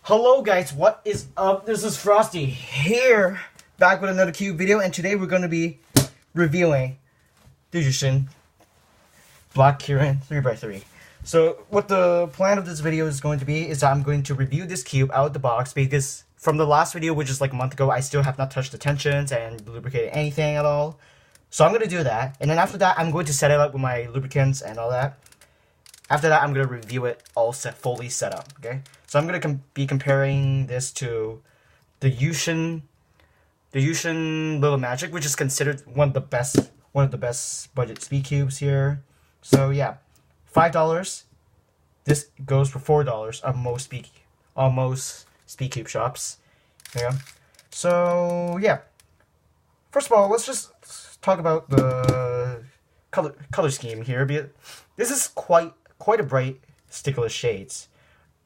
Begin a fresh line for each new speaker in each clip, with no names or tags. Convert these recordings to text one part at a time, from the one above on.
Hello guys, what is up? This is Frosty here, back with another cube video, and today we're going to be reviewing the Yuxin Black Kirin 3x3. So what the plan of this video is going to be is that I'm going to review this cube out of the box, because from the last video, which is like a month ago, I still have not touched the tensions and lubricated anything at all. So I'm going to do that, and then after that I'm going to set it up with my lubricants and all that. After that, I'm going to review it all fully set up, okay? So I'm going to be comparing this to the Yuxin Little Magic, which is considered one of the best budget speed cubes here. So yeah, $5. This goes for $4 on most speed cube shops. Yeah. So yeah. First of all, let's just talk about the color scheme here. This is quite a bright stick-less shades.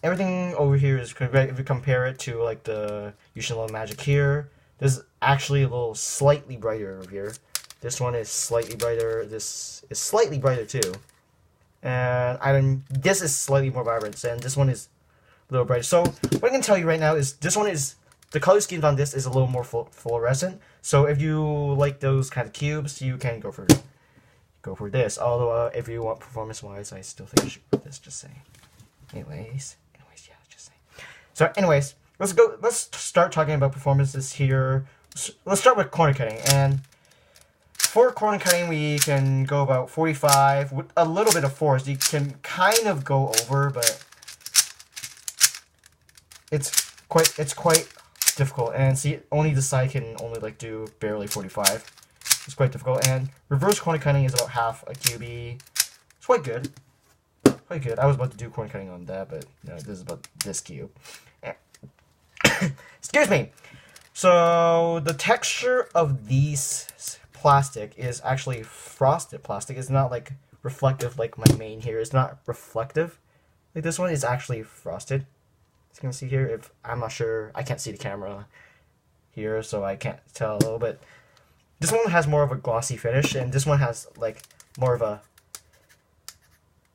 Everything over here is, if you compare it to like the Yuxin Little Magic here, this is actually a little slightly brighter over here. This one is slightly brighter. This is slightly brighter too, and this is slightly more vibrant, and this one is a little brighter. So what I can tell you right now is the color schemes on this is a little more fluorescent. So if you like those kind of cubes, you can go for this. Although if you want performance-wise, I still think you should go for this. Just saying. Anyways, yeah, just saying. So, anyways, let's start talking about performances here. Let's start with corner cutting, and for corner cutting, we can go about 45 with a little bit of force. You can kind of go over, but it's quite difficult. And see, only the side can only like do barely 45. It's quite difficult, and reverse corner cutting is about half a QB. It's quite good. Quite good. I was about to do corner cutting on that, but no, this is about this cube. Excuse me. So the texture of these plastic is actually frosted plastic. It's not like reflective like my main here. It's not reflective. Like this one is actually frosted. As you can see here, if I'm not sure, I can't see the camera here, so I can't tell a little bit. This one has more of a glossy finish, and this one has like more of a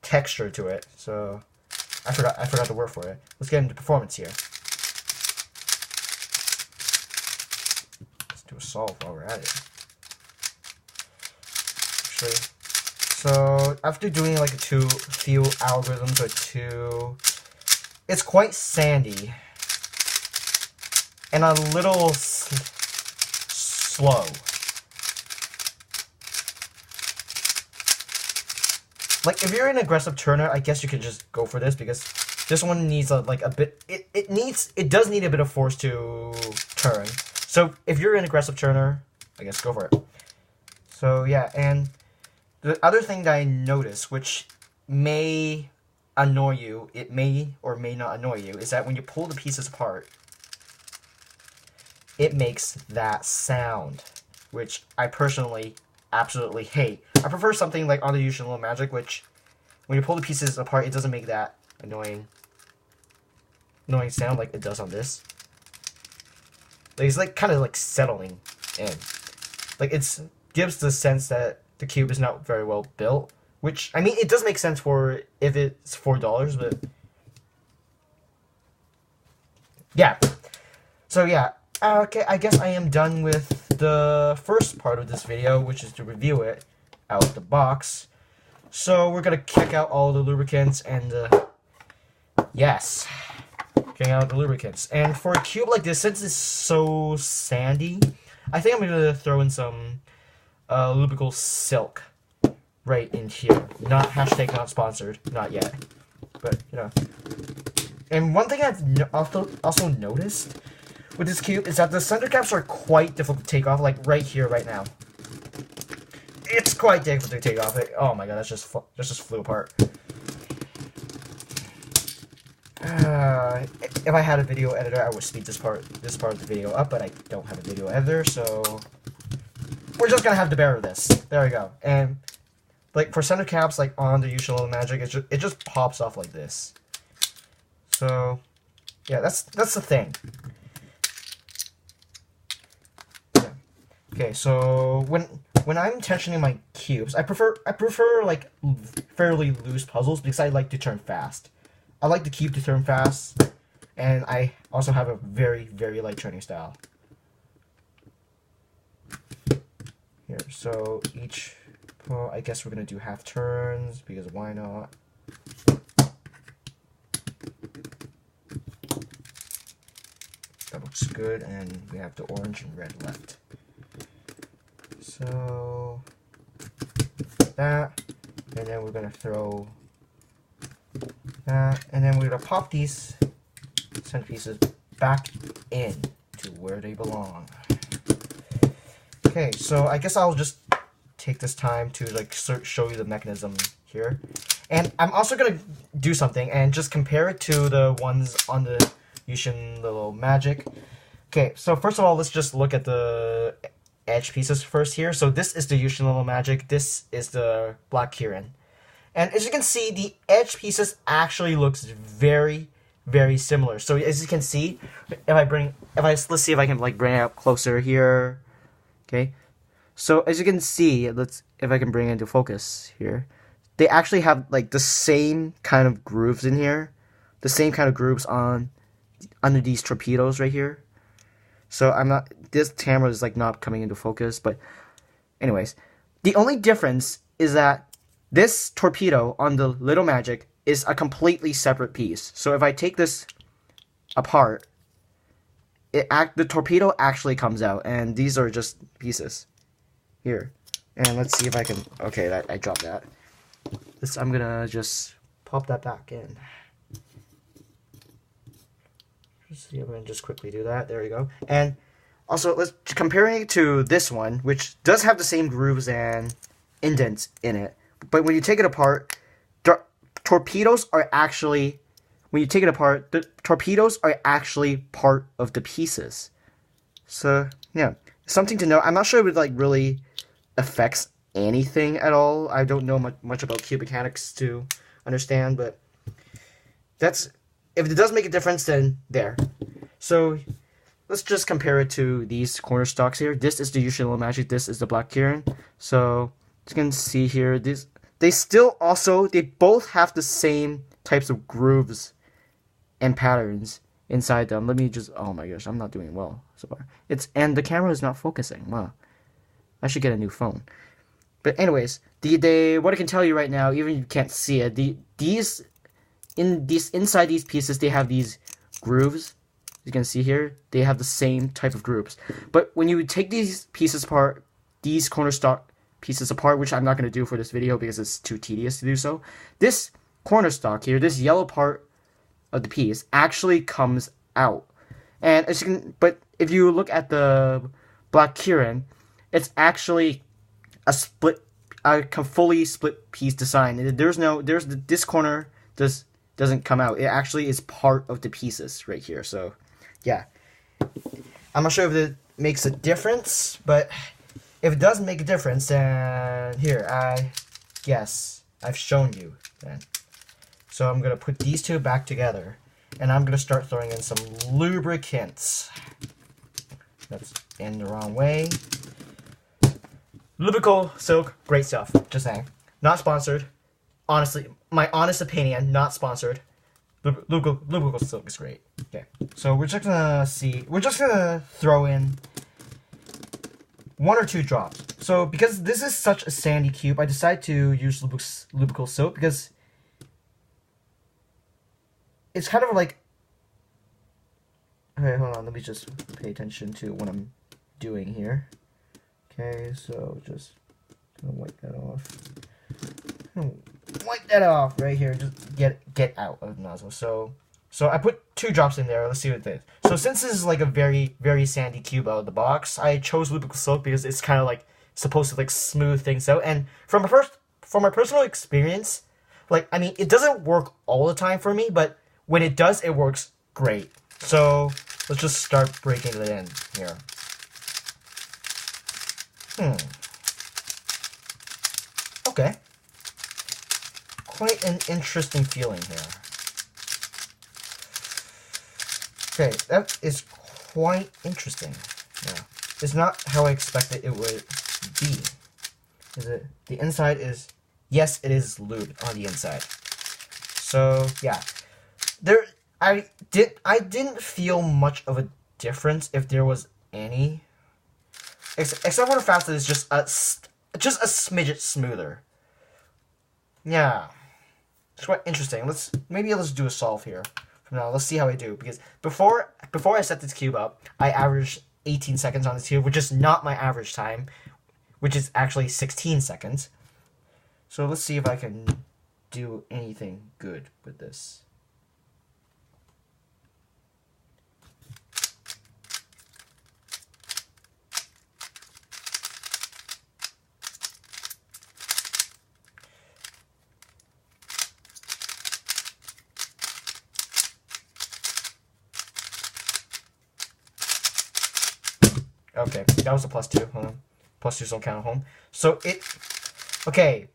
texture to it. So I forgot the word for it. Let's get into performance here. Let's do a solve while we're at it. Actually, so after doing like few algorithms or two, it's quite sandy and a little slow. Like, if you're an aggressive turner, I guess you could just go for this, because this one needs a bit. It does need a bit of force to turn. So if you're an aggressive turner, I guess go for it. So yeah, and the other thing that I noticed, which may annoy you, it may or may not annoy you, is that when you pull the pieces apart, it makes that sound, which I personally absolutely hate. I prefer something like on the Yuxin Little Magic, which when you pull the pieces apart, it doesn't make that annoying sound like it does on this. Like, it's like kind of like settling in. Like, it gives the sense that the cube is not very well built, which, I mean, it does make sense for if it's $4, but yeah. So yeah, okay, I guess I am done with the first part of this video, which is to review it out of the box. So we're gonna kick out all the lubricants and yes, kicking out the lubricants. And for a cube like this, since it's so sandy, I think I'm gonna throw in some lubrical silk right in here. Not sponsored, not yet, but you know. And one thing I've also noticed with this cube is that the center caps are quite difficult to take off, like right here, right now. It's quite difficult to take off. Oh my god, that just flew apart. If I had a video editor, I would speed this part of the video up, but I don't have a video editor, so we're just gonna have to bear with this. There we go. And like for center caps, like on the Yuxin Little Magic, it just pops off like this. So yeah, that's the thing. Okay, so when I'm tensioning my cubes, I prefer like fairly loose puzzles, because I like to turn fast. I like the cube to turn fast, And I also have a very, very light turning style. Here, so each, well, I guess we're going to do half turns, because why not? That looks good, and we have the orange and red left. So, that, and then we're going to throw that, and then we're going to pop these centerpieces back in to where they belong. Okay, so I guess I'll just take this time to like show you the mechanism here. And I'm also going to do something and just compare it to the ones on the Yuxin Little Magic. Okay, so first of all, let's just look at the edge pieces first here. So this is the Yuxin Little Magic, this is the Black Kirin. And as you can see, the edge pieces actually looks very, very similar. So as you can see, let's see if I can like bring it up closer here. Okay, so as you can see, if I can bring it into focus here, they actually have like the same kind of grooves in here, the same kind of grooves under these torpedoes right here. So this camera is like not coming into focus, but anyways, the only difference is that this torpedo on the Little Magic is a completely separate piece. So if I take this apart, the torpedo actually comes out, and these are just pieces here. And let's see if I can, okay, I dropped that. I'm gonna just pop that back in. Let's see if I can just quickly do that. There we go. And also, let's comparing it to this one, which does have the same grooves and indents in it. But when you take it apart, torpedoes are actually, when you take it apart, the torpedoes are actually part of the pieces. So, yeah, something to know. I'm not sure if it like really affects anything at all. I don't know much about cube mechanics to understand, but if it does make a difference, then there. So let's just compare it to these corner stocks here. This is the Yuxin Little Magic, this is the Black Kirin. So as you can see here, they both have the same types of grooves and patterns inside them. Let me just, oh my gosh, I'm not doing well so far. And the camera is not focusing. Wow, I should get a new phone. But anyways, what I can tell you right now, even if you can't see it, inside these pieces, they have these grooves. You can see here, they have the same type of grooves. But when you take these pieces apart, these corner stock pieces apart, which I'm not going to do for this video because it's too tedious to do so, this corner stock here, this yellow part of the piece actually comes out. And as you can, but if you look at the Black Kirin, it's actually a fully split piece design. This corner doesn't come out. It actually is part of the pieces right here. So yeah, I'm not sure if it makes a difference, but if it doesn't make a difference, then here, I guess I've shown you then. So I'm going to put these two back together, and I'm going to start throwing in some lubricants. That's in the wrong way. Lubrical silk, great stuff. Just saying. Not sponsored. Honestly, my honest opinion, not sponsored. Lubrical silk is great. Okay, so we're just gonna throw in 1 or 2 drops. So because this is such a sandy cube, I decided to use lubrical silk because it's kind of like, okay, hold on, let me just pay attention to what I'm doing here. Okay, so just gonna wipe that off. Wipe that off right here. Just get out of the nozzle. So I put 2 drops in there. Let's see what it is. So since this is like a very, very sandy cube out of the box, I chose lubrical silk because it's kind of like supposed to like smooth things out. And from my personal experience, like, I mean, it doesn't work all the time for me, but when it does, it works great. So let's just start breaking it in here. Okay. Quite an interesting feeling here. Okay, that is quite interesting. Yeah. It's not how I expected it would be. Is it? The inside is, yes, it is lube on the inside. So yeah, I didn't feel much of a difference, if there was any. Except for the fact that it's just a smidget smoother. Yeah. It's quite interesting. Maybe let's do a solve here. From now, let's see how I do. Because before I set this cube up, I averaged 18 seconds on this cube, which is not my average time, which is actually 16 seconds. So let's see if I can do anything good with this. Okay, that was a +2. Hold on. +2's don't count at home. So okay.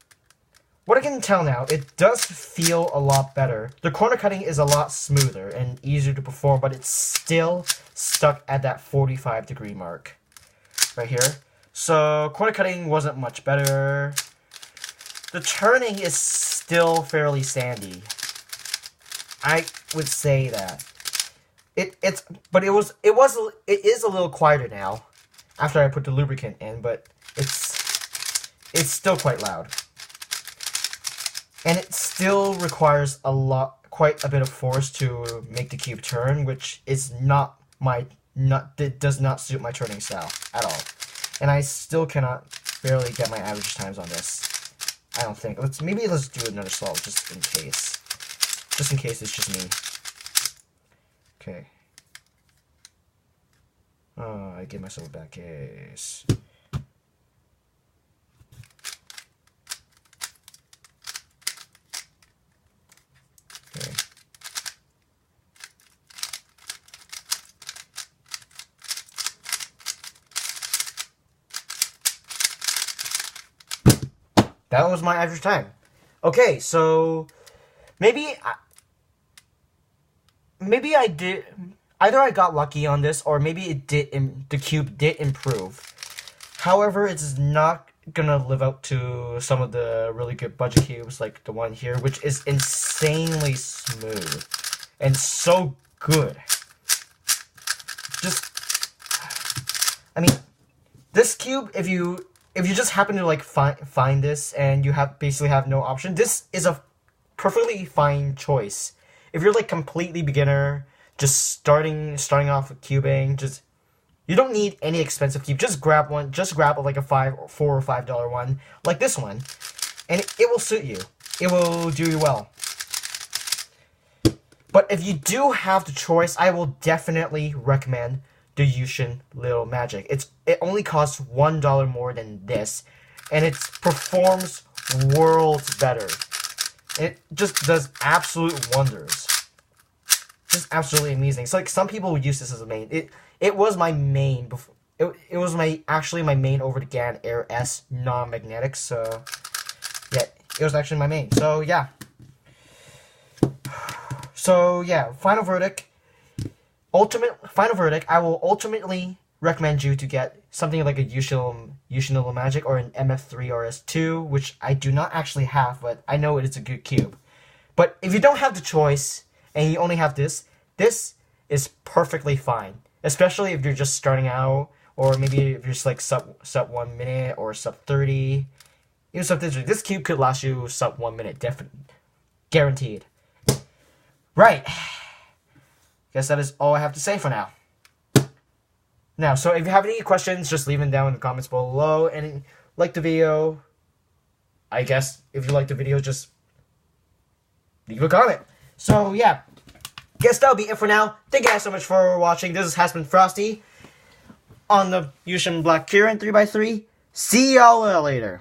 What I can tell now, it does feel a lot better. The corner cutting is a lot smoother and easier to perform, but it's still stuck at that 45-degree mark. Right here. So, corner cutting wasn't much better. The turning is still fairly sandy. I would say that. It is a little quieter now after I put the lubricant in, but it's still quite loud. And it still requires quite a bit of force to make the cube turn, which is it does not suit my turning style at all. And I still cannot barely get my average times on this. I don't think. Maybe let's do another solve just in case. Just in case it's just me. Okay. Oh, I gave myself a bad case. Okay. That was my average time. Okay, so maybe I did. Either I got lucky on this, or maybe the cube did improve. However, it's not gonna live up to some of the really good budget cubes, like the one here, which is insanely smooth and so good. I mean, this cube, if you just happen to like find this and you basically have no option, this is a perfectly fine choice. If you're like completely beginner, just starting off with cubing, you don't need any expensive cube. Just grab one. Just grab like a $4 or $5 one, like this one, and it will suit you. It will do you well. But if you do have the choice, I will definitely recommend the Yuxin Little Magic. It only costs $1 more than this, and it performs worlds better. It just does absolute wonders. Just absolutely amazing. So like some people would use this as a main. It was my main before. It was actually my main over the GAN Air S non-magnetic. So yeah, it was actually my main. So yeah. So yeah, final verdict. Final verdict. I will ultimately recommend you to get something like a Yuxin Little Magic or an MF3 RS2, which I do not actually have, but I know it is a good cube. But if you don't have the choice and you only have this is perfectly fine. Especially if you're just starting out, or maybe if you're just like sub 1 minute or sub 30. Even sub 30. This cube could last you sub 1 minute, definitely, guaranteed. Right. Guess that is all I have to say for now. Now, so if you have any questions, just leave them down in the comments below. And like the video, I guess if you like the video, just leave a comment. So yeah, guess that'll be it for now. Thank you guys so much for watching. This has been Frosty on the Yuxin Black Kirin 3x3. See y'all later.